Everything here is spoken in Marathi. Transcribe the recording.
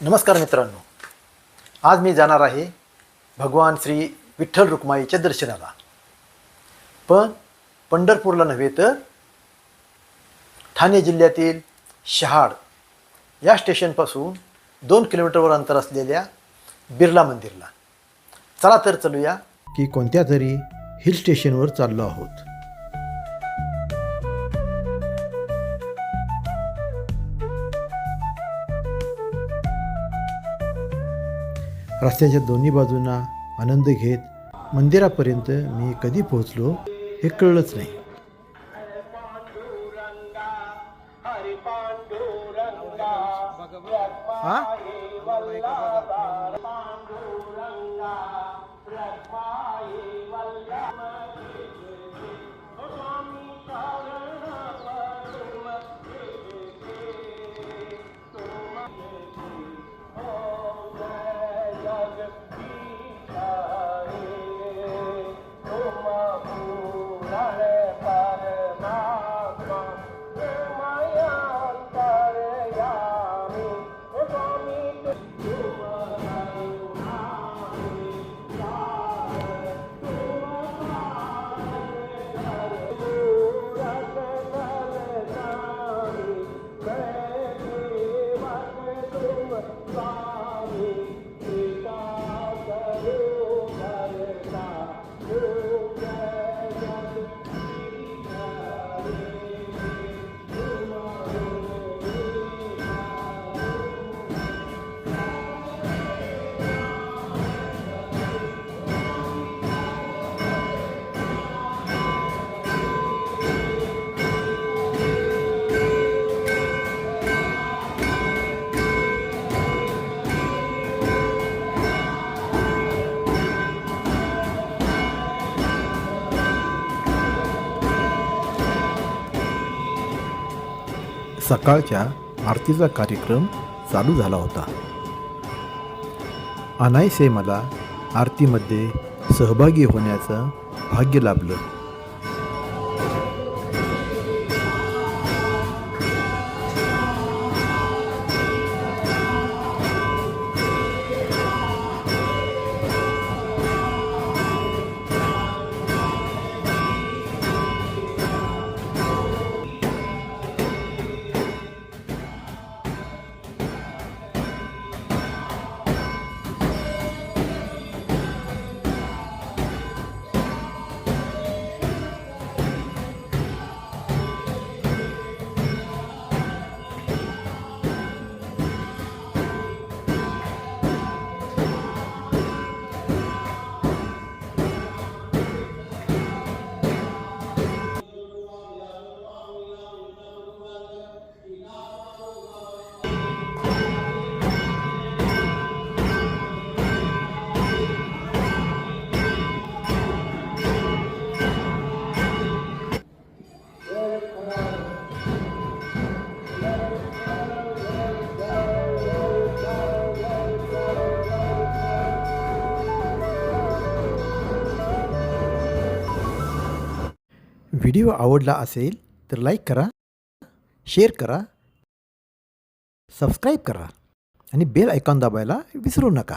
नमस्कार मित्रांनो, आज मी जाणार आहे भगवान श्री विठ्ठल रुक्माईच्या दर्शनाला. पण पंढरपूरला नव्हे तर ठाणे जिल्ह्यातील शहाड या स्टेशनपासून 2 किलोमीटरवर अंतर असलेल्या बिर्ला मंदिरला. चला तर चलूया की कोणत्या तरी हिल स्टेशनवर चाललो आहोत. रस्त्याच्या दोन्ही बाजूंना आनंद घेत मंदिरापर्यंत मी कधी पोहोचलो हे कळलंच नाही. सकाळच्या आरतीचा कार्यक्रम चालू झाला होता. अनायासे मला आरतीमध्ये सहभागी होण्याचं भाग्य लाभलं. व्हिडिओ आवडला असेल तर लाईक करा, शेअर करा, सबस्क्राईब करा आणि बेल आयकॉन दाबायला विसरू नका.